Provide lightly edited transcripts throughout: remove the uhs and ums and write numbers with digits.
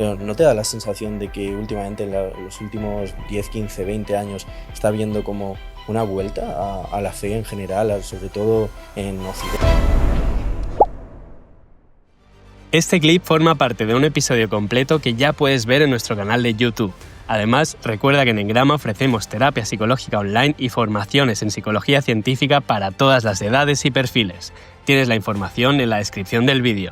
Pero ¿no te da la sensación de que últimamente, en los últimos 10, 15, 20 años, está habiendo como una vuelta a la fe en general, sobre todo en Occidente? Este clip forma parte de un episodio completo que ya puedes ver en nuestro canal de YouTube. Además, recuerda que en Engrama ofrecemos terapia psicológica online y formaciones en psicología científica para todas las edades y perfiles. Tienes la información en la descripción del vídeo.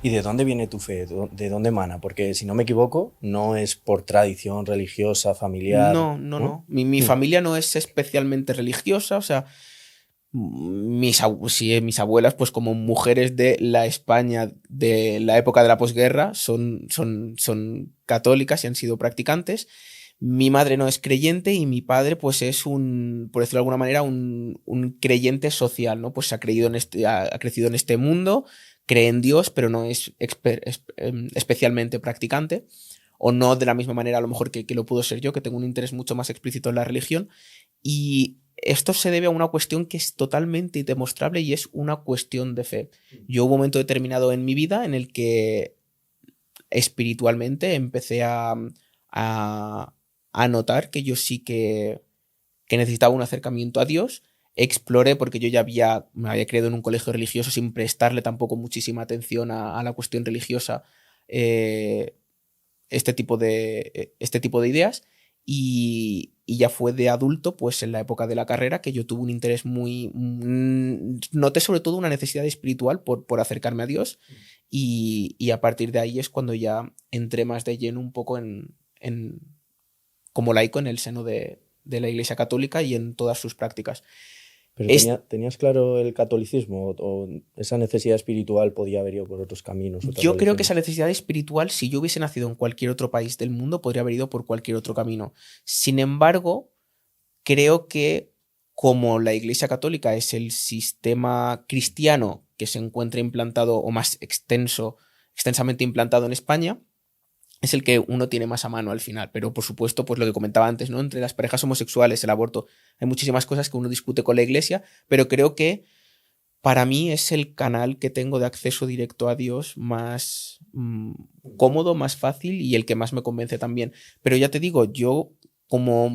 ¿Y de dónde viene tu fe? ¿De dónde emana? Porque si no me equivoco, no es por tradición religiosa, familiar, No. ¿no? Mi familia no es especialmente religiosa, o sea, mis abuelas, pues como mujeres de la España de la época de la posguerra, son católicas y han sido practicantes. Mi madre no es creyente y mi padre, pues es por decirlo de alguna manera, un creyente social, ¿no? Pues ha crecido en este mundo, cree en Dios, pero no es especialmente practicante, o no de la misma manera a lo mejor que lo puedo ser yo, que tengo un interés mucho más explícito en la religión. Y esto se debe a una cuestión que es totalmente demostrable y es una cuestión de fe. Yo hubo un momento determinado en mi vida en el que espiritualmente empecé a notar que yo sí que necesitaba un acercamiento a Dios. Exploré porque yo me había creado en un colegio religioso sin prestarle tampoco muchísima atención a la cuestión religiosa, este tipo de ideas. Y ya fue de adulto, pues en la época de la carrera, que yo tuve un interés noté sobre todo una necesidad espiritual por acercarme a Dios, y a partir de ahí es cuando ya entré más de lleno un poco como laico en el seno de la Iglesia Católica y en todas sus prácticas. ¿Pero tenías claro el catolicismo o esa necesidad espiritual podía haber ido por otros caminos? Yo creo que esa necesidad espiritual, si yo hubiese nacido en cualquier otro país del mundo, podría haber ido por cualquier otro camino. Sin embargo, creo que como la Iglesia Católica es el sistema cristiano que se encuentra implantado o más extensamente implantado en España, es el que uno tiene más a mano al final. Pero por supuesto, pues lo que comentaba antes, ¿no? Entre las parejas homosexuales, el aborto, hay muchísimas cosas que uno discute con la Iglesia, pero creo que para mí es el canal que tengo de acceso directo a Dios más cómodo, más fácil y el que más me convence también. Pero ya te digo, yo como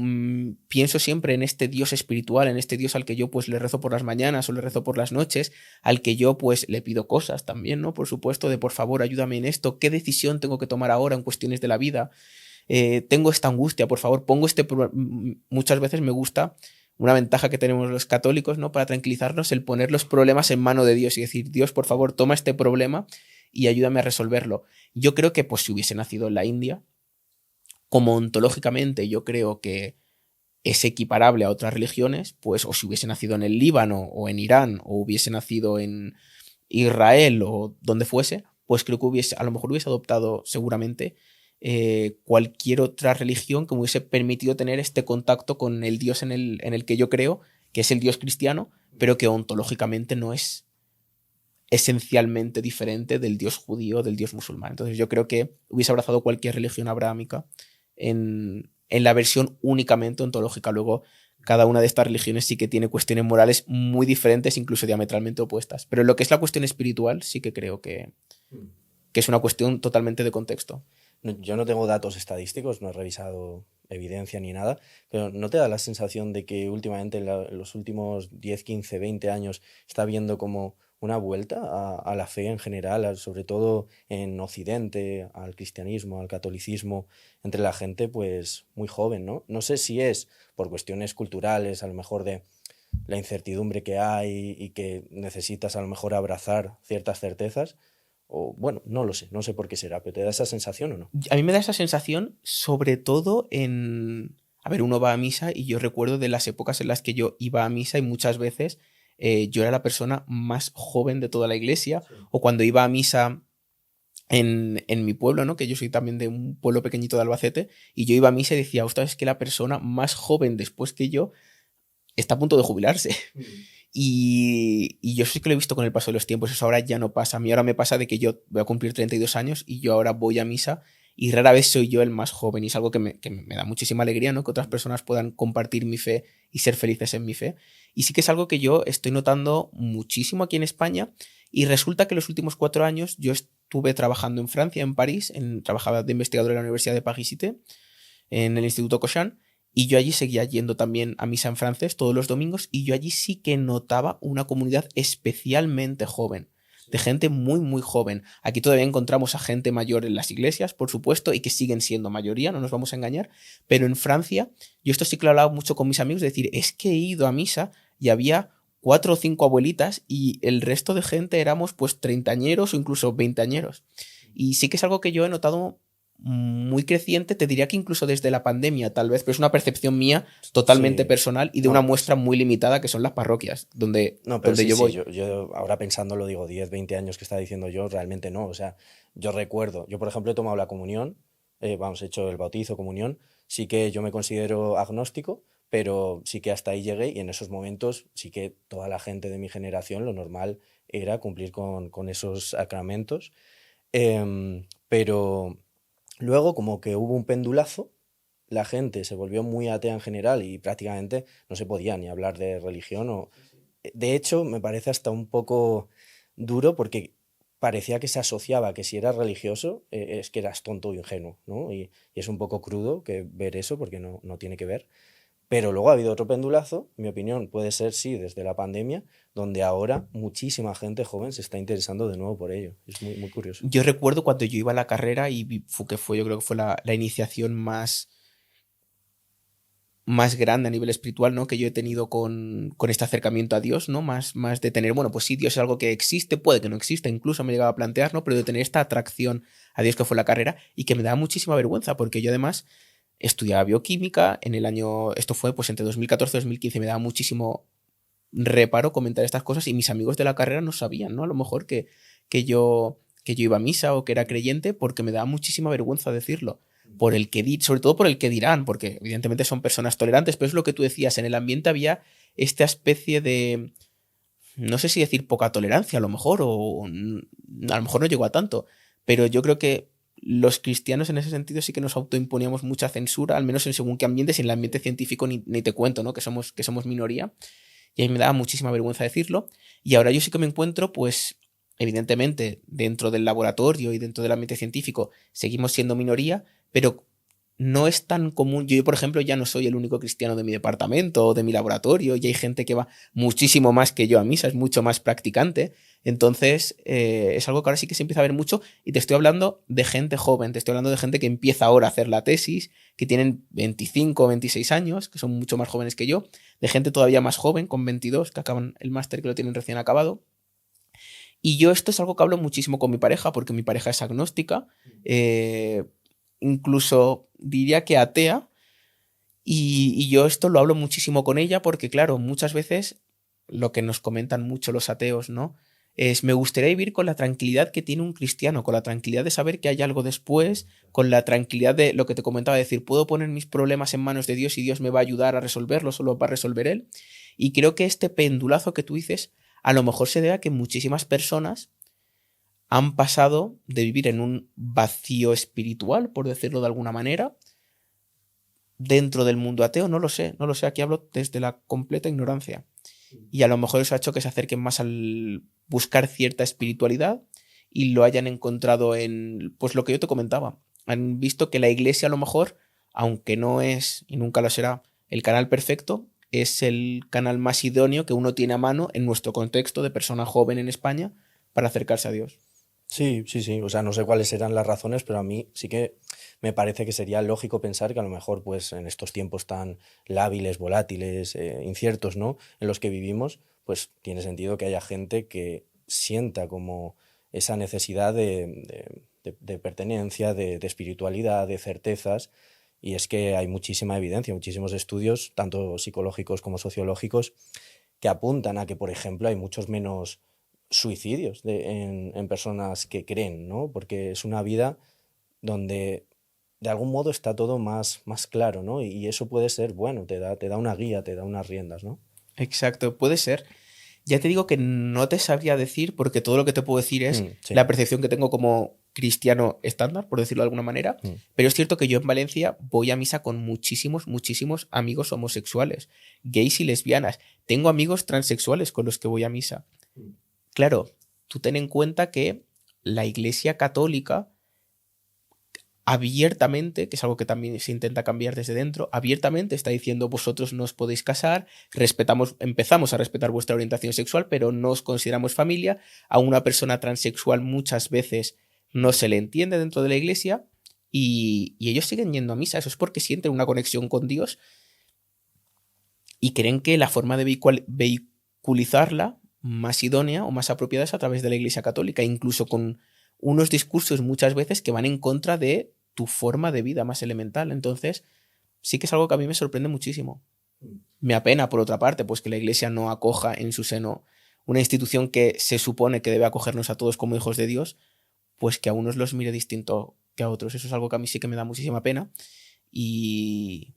pienso siempre en este Dios espiritual, en este Dios al que yo pues le rezo por las mañanas o le rezo por las noches, al que yo pues le pido cosas también, ¿no? Por supuesto, de por favor, ayúdame en esto, ¿qué decisión tengo que tomar ahora en cuestiones de la vida? Tengo esta angustia, por favor, muchas veces me gusta una ventaja que tenemos los católicos, ¿no? Para tranquilizarnos, el poner los problemas en mano de Dios y decir, Dios, por favor, toma este problema y ayúdame a resolverlo. Yo creo que pues si hubiese nacido en la India, como ontológicamente yo creo que es equiparable a otras religiones, pues o si hubiese nacido en el Líbano o en Irán o hubiese nacido en Israel o donde fuese, pues creo que a lo mejor hubiese adoptado seguramente cualquier otra religión que me hubiese permitido tener este contacto con el Dios en el que yo creo, que es el Dios cristiano, pero que ontológicamente no es esencialmente diferente del Dios judío, del Dios musulmán. Entonces yo creo que hubiese abrazado cualquier religión abrahámica en la versión únicamente ontológica. Luego, cada una de estas religiones sí que tiene cuestiones morales muy diferentes, incluso diametralmente opuestas. Pero en lo que es la cuestión espiritual, sí que creo que es una cuestión totalmente de contexto. Yo no tengo datos estadísticos, no he revisado evidencia ni nada, pero ¿no te da la sensación de que últimamente, en los últimos 10, 15, 20 años, está habiendo como una vuelta a la fe en general, sobre todo en Occidente, al cristianismo, al catolicismo, entre la gente pues muy joven, ¿no? No sé si es por cuestiones culturales, a lo mejor de la incertidumbre que hay y que necesitas a lo mejor abrazar ciertas certezas, o bueno, no lo sé, no sé por qué será, pero ¿te da esa sensación o no? A mí me da esa sensación sobre todo a ver, uno va a misa y yo recuerdo de las épocas en las que yo iba a misa y muchas veces yo era la persona más joven de toda la iglesia, sí. O cuando iba a misa en mi pueblo, ¿no? Que yo soy también de un pueblo pequeñito de Albacete, y yo iba a misa y decía, ostras, es que la persona más joven después que yo está a punto de jubilarse. Y yo sí que lo he visto con el paso de los tiempos, eso ahora ya no pasa. A mí ahora me pasa de que yo voy a cumplir 32 años y yo ahora voy a misa y rara vez soy yo el más joven, y es algo que me da muchísima alegría, ¿no? Que otras personas puedan compartir mi fe y ser felices en mi fe. Y sí que es algo que yo estoy notando muchísimo aquí en España, y resulta que en los últimos 4 años yo estuve trabajando en Francia, en París, trabajaba de investigador en la Universidad de Paris-Cité, en el Instituto Cochin, y yo allí seguía yendo también a misa en francés todos los domingos, y yo allí sí que notaba una comunidad especialmente joven, de gente muy, muy joven. Aquí todavía encontramos a gente mayor en las iglesias, por supuesto, y que siguen siendo mayoría, no nos vamos a engañar, pero en Francia, yo esto sí que lo he hablado mucho con mis amigos, de decir, es que he ido a misa y había 4 o 5 abuelitas y el resto de gente éramos pues treintañeros o incluso veinteañeros. Y sí que es algo que yo he notado muy creciente, te diría que incluso desde la pandemia tal vez, pero es una percepción mía totalmente Sí, personal y de no, una muestra muy limitada que son las parroquias, no, pero donde sí, yo sí, voy. yo ahora pensándolo digo, 10 20 años que estaba diciendo yo, realmente no. O sea, yo recuerdo, yo por ejemplo he tomado la comunión, vamos, he hecho el bautizo, comunión, sí que yo me considero agnóstico, pero sí que hasta ahí llegué y en esos momentos sí que toda la gente de mi generación lo normal era cumplir con esos sacramentos. Pero luego como que hubo un pendulazo, la gente se volvió muy atea en general y prácticamente no se podía ni hablar de religión. De hecho, me parece hasta un poco duro porque parecía que se asociaba que si eras religioso es que eras tonto o ingenuo, ¿no? Y es un poco crudo que ver eso porque no tiene que ver. Pero luego ha habido otro pendulazo, en mi opinión, puede ser sí, desde la pandemia, donde ahora muchísima gente joven se está interesando de nuevo por ello. Es muy, muy curioso. Yo recuerdo cuando yo iba a la carrera y yo creo que fue la iniciación más grande a nivel espiritual, ¿no? Que yo he tenido con este acercamiento a Dios, ¿no? Más de tener, bueno, pues sí, Dios es algo que existe, puede que no exista, incluso me he llegado a plantear, ¿no? Pero de tener esta atracción a Dios que fue la carrera y que me da muchísima vergüenza, porque yo además estudiaba bioquímica en el año, esto fue pues entre 2014 y 2015, me daba muchísimo reparo comentar estas cosas y mis amigos de la carrera no sabían, ¿no? A lo mejor que yo iba a misa o que era creyente porque me daba muchísima vergüenza decirlo. Sobre todo por el que dirán, porque evidentemente son personas tolerantes, pero es lo que tú decías, en el ambiente había esta especie de, no sé si decir poca tolerancia a lo mejor, o a lo mejor no llegó a tanto, pero yo creo que los cristianos en ese sentido sí que nos autoimponíamos mucha censura, al menos en según qué ambientes, y en el ambiente científico ni te cuento, ¿no? Que somos minoría. Y a mí me daba muchísima vergüenza decirlo. Y ahora yo sí que me encuentro, pues, evidentemente, dentro del laboratorio y dentro del ambiente científico, seguimos siendo minoría, pero no es tan común. Yo, por ejemplo, ya no soy el único cristiano de mi departamento o de mi laboratorio, y hay gente que va muchísimo más que yo a misa, es mucho más practicante. Entonces, es algo que ahora sí que se empieza a ver mucho, y te estoy hablando de gente joven, te estoy hablando de gente que empieza ahora a hacer la tesis, que tienen 25 o 26 años, que son mucho más jóvenes que yo, de gente todavía más joven, con 22, que acaban el máster, que lo tienen recién acabado. Y yo esto es algo que hablo muchísimo con mi pareja, porque mi pareja es agnóstica, incluso diría que atea, y yo esto lo hablo muchísimo con ella porque, claro, muchas veces lo que nos comentan mucho los ateos, ¿no? Es, me gustaría vivir con la tranquilidad que tiene un cristiano, con la tranquilidad de saber que hay algo después, con la tranquilidad de lo que te comentaba, decir, puedo poner mis problemas en manos de Dios y Dios me va a ayudar a resolverlos o los va a resolver Él. Y creo que este pendulazo que tú dices, a lo mejor se debe a que muchísimas personas han pasado de vivir en un vacío espiritual, por decirlo de alguna manera, dentro del mundo ateo, no lo sé, aquí hablo desde la completa ignorancia. Y a lo mejor eso ha hecho que se acerquen más al buscar cierta espiritualidad y lo hayan encontrado en, pues lo que yo te comentaba. Han visto que la iglesia a lo mejor, aunque no es y nunca lo será el canal perfecto, es el canal más idóneo que uno tiene a mano en nuestro contexto de persona joven en España para acercarse a Dios. Sí, sí, sí. O sea, no sé cuáles serán las razones, pero a mí sí que me parece que sería lógico pensar que a lo mejor, pues, en estos tiempos tan lábiles, volátiles, inciertos, ¿no? En los que vivimos, pues tiene sentido que haya gente que sienta como esa necesidad de pertenencia, de espiritualidad, de certezas. Y es que hay muchísima evidencia, muchísimos estudios, tanto psicológicos como sociológicos, que apuntan a que, por ejemplo, hay muchos menos suicidios en personas que creen, ¿no? Porque es una vida donde de algún modo está todo más claro, ¿no? Y eso puede ser bueno, te da una guía, te da unas riendas, ¿no? Exacto, puede ser. Ya te digo que no te sabría decir, porque todo lo que te puedo decir es Sí. la percepción que tengo como cristiano estándar, por decirlo de alguna manera. Pero es cierto que yo en Valencia voy a misa con muchísimos, muchísimos amigos homosexuales, gays y lesbianas. Tengo amigos transexuales con los que voy a misa. Claro, tú ten en cuenta que la Iglesia Católica abiertamente, que es algo que también se intenta cambiar desde dentro, abiertamente está diciendo vosotros no os podéis casar, empezamos a respetar vuestra orientación sexual, pero no os consideramos familia. A una persona transexual muchas veces no se le entiende dentro de la Iglesia y ellos siguen yendo a misa. Eso es porque sienten una conexión con Dios y creen que la forma de vehiculizarla más idónea o más apropiada es a través de la Iglesia Católica, incluso con unos discursos muchas veces que van en contra de tu forma de vida más elemental. Entonces, sí que es algo que a mí me sorprende muchísimo. Me apena, por otra parte, pues que la Iglesia no acoja en su seno una institución que se supone que debe acogernos a todos como hijos de Dios, pues que a unos los mire distinto que a otros. Eso es algo que a mí sí que me da muchísima pena y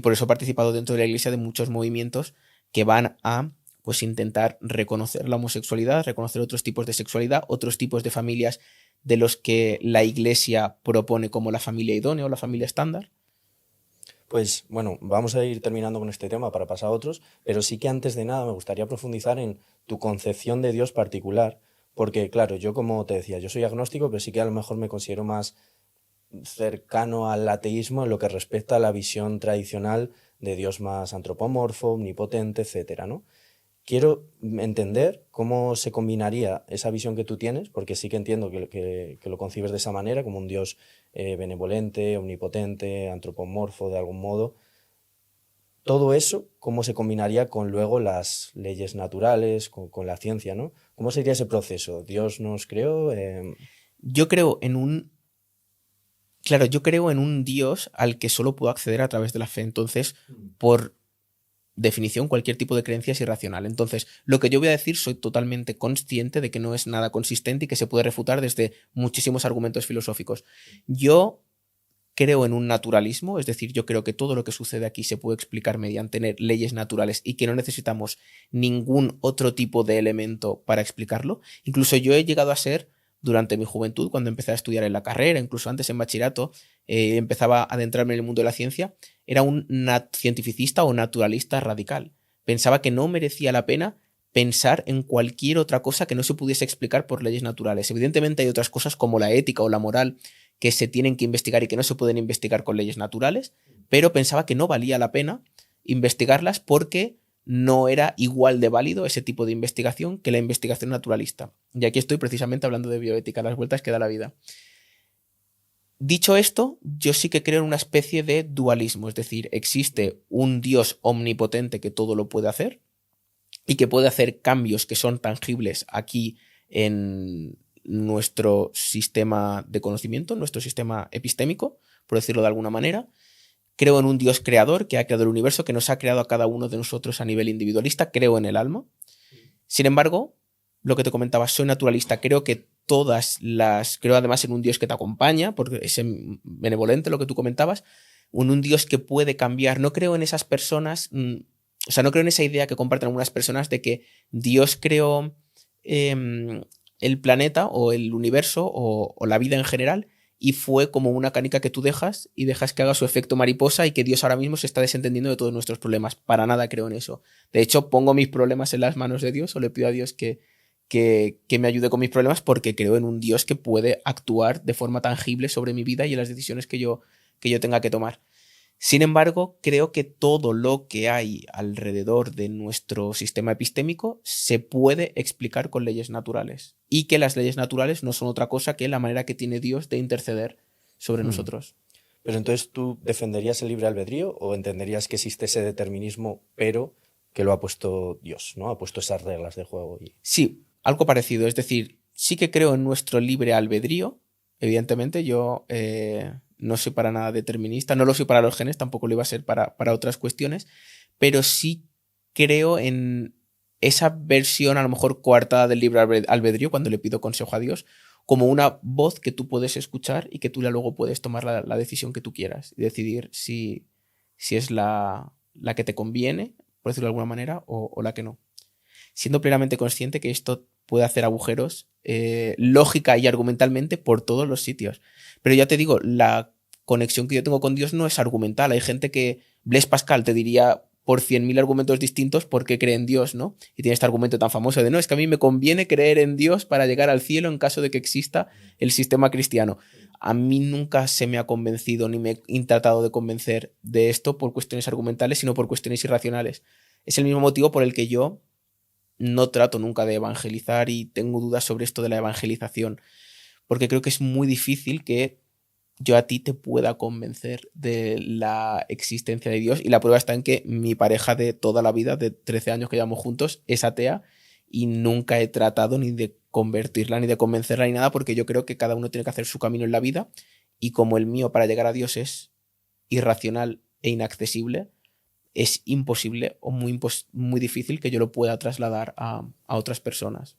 por eso he participado dentro de la Iglesia de muchos movimientos que van a pues intentar reconocer la homosexualidad, reconocer otros tipos de sexualidad, otros tipos de familias de los que la Iglesia propone como la familia idónea o la familia estándar. Pues bueno, vamos a ir terminando con este tema para pasar a otros, pero sí que antes de nada me gustaría profundizar en tu concepción de Dios particular, porque claro, yo como te decía, yo soy agnóstico, pero sí que a lo mejor me considero más cercano al ateísmo en lo que respecta a la visión tradicional de Dios más antropomorfo, omnipotente, etcétera, ¿no? Quiero entender cómo se combinaría esa visión que tú tienes, porque sí que entiendo que lo concibes de esa manera, como un Dios benevolente, omnipotente, antropomorfo de algún modo. Todo eso, ¿cómo se combinaría con luego las leyes naturales, con la ciencia, ¿no? ¿Cómo sería ese proceso? ¿Dios nos creó? Yo creo en un... Claro, yo creo en un Dios al que solo puedo acceder a través de la fe. Entonces, por definición, cualquier tipo de creencia es irracional. Entonces, lo que yo voy a decir, soy totalmente consciente de que no es nada consistente y que se puede refutar desde muchísimos argumentos filosóficos. Yo creo en un naturalismo, es decir, yo creo que todo lo que sucede aquí se puede explicar mediante leyes naturales y que no necesitamos ningún otro tipo de elemento para explicarlo. Incluso yo he llegado a ser, durante mi juventud, cuando empecé a estudiar en la carrera, incluso antes en bachillerato, empezaba a adentrarme en el mundo de la ciencia, era un cientificista o naturalista radical. Pensaba que no merecía la pena pensar en cualquier otra cosa que no se pudiese explicar por leyes naturales. Evidentemente hay otras cosas como la ética o la moral que se tienen que investigar y que no se pueden investigar con leyes naturales, pero pensaba que no valía la pena investigarlas porque no era igual de válido ese tipo de investigación que la investigación naturalista. Y aquí estoy precisamente hablando de bioética, las vueltas que da la vida. Dicho esto, yo sí que creo en una especie de dualismo, es decir, existe un Dios omnipotente que todo lo puede hacer y que puede hacer cambios que son tangibles aquí en nuestro sistema de conocimiento, nuestro sistema epistémico, por decirlo de alguna manera. Creo en un Dios creador que ha creado el universo, que nos ha creado a cada uno de nosotros a nivel individualista. Creo en el alma. Sin embargo, lo que te comentaba, soy naturalista. Creo que creo además en un Dios que te acompaña, porque es benevolente lo que tú comentabas, en un Dios que puede cambiar. No creo en esas personas, o sea, no creo en esa idea que comparten algunas personas de que Dios creó el planeta o el universo o la vida en general y fue como una canica que tú dejas y dejas que haga su efecto mariposa y que Dios ahora mismo se está desentendiendo de todos nuestros problemas. Para nada creo en eso. De hecho, pongo mis problemas en las manos de Dios o le pido a Dios que me ayude con mis problemas porque creo en un Dios que puede actuar de forma tangible sobre mi vida y en las decisiones que yo tenga que tomar. Sin embargo, creo que todo lo que hay alrededor de nuestro sistema epistémico se puede explicar con leyes naturales y que las leyes naturales no son otra cosa que la manera que tiene Dios de interceder sobre nosotros. Pero entonces, ¿tú defenderías el libre albedrío o entenderías que existe ese determinismo, pero que lo ha puesto Dios, ¿no? Ha puesto esas reglas de juego. Sí, algo parecido. Es decir, sí que creo en nuestro libre albedrío. Evidentemente, yo no soy para nada determinista, no lo soy para los genes, tampoco lo iba a ser para otras cuestiones, pero sí creo en esa versión a lo mejor coartada del libre albedrío cuando le pido consejo a Dios, como una voz que tú puedes escuchar y que tú luego puedes tomar la decisión que tú quieras y decidir si es la que te conviene, por decirlo de alguna manera, o la que no. Siendo plenamente consciente que esto puede hacer agujeros lógica y argumentalmente por todos los sitios. Pero ya te digo, la conexión que yo tengo con Dios no es argumental. Hay gente que, Blaise Pascal te diría, por 100.000 argumentos distintos por qué cree en Dios, ¿no? Y tiene este argumento tan famoso de, no, es que a mí me conviene creer en Dios para llegar al cielo en caso de que exista el sistema cristiano. A mí nunca se me ha convencido ni me he tratado de convencer de esto por cuestiones argumentales, sino por cuestiones irracionales. Es el mismo motivo por el que yo no trato nunca de evangelizar y tengo dudas sobre esto de la evangelización, porque creo que es muy difícil que yo a ti te pueda convencer de la existencia de Dios, y la prueba está en que mi pareja de toda la vida, de 13 años que llevamos juntos, es atea y nunca he tratado ni de convertirla ni de convencerla ni nada, porque yo creo que cada uno tiene que hacer su camino en la vida, y como el mío para llegar a Dios es irracional e inaccesible, es imposible o muy difícil que yo lo pueda trasladar a otras personas.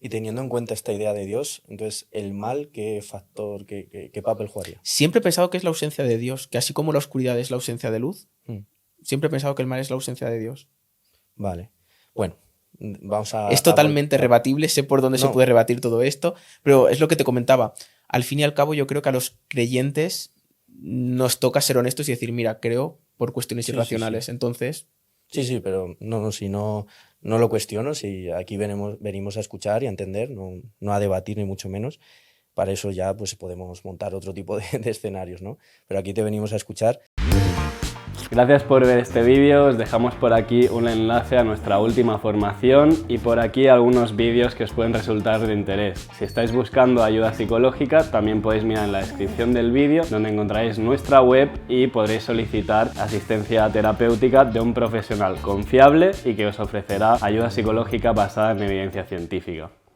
Y teniendo en cuenta esta idea de Dios, entonces, ¿el mal qué factor, qué papel jugaría? Siempre he pensado que es la ausencia de Dios, que así como la oscuridad es la ausencia de luz, siempre he pensado que el mal es la ausencia de Dios. Vale. Bueno, vamos a... Es totalmente rebatible, sé por dónde se puede rebatir todo esto, pero es lo que te comentaba. Al fin y al cabo, yo creo que a los creyentes nos toca ser honestos y decir, mira, creo por cuestiones irracionales, sí. Entonces... Sí, pero si no lo cuestiono, si aquí venimos a escuchar y a entender, no a debatir ni mucho menos. Para eso ya pues podemos montar otro tipo de escenarios, ¿no? Pero aquí te venimos a escuchar. Gracias por ver este vídeo, os dejamos por aquí un enlace a nuestra última formación y por aquí algunos vídeos que os pueden resultar de interés. Si estáis buscando ayuda psicológica, también podéis mirar en la descripción del vídeo donde encontraréis nuestra web y podréis solicitar asistencia terapéutica de un profesional confiable y que os ofrecerá ayuda psicológica basada en evidencia científica.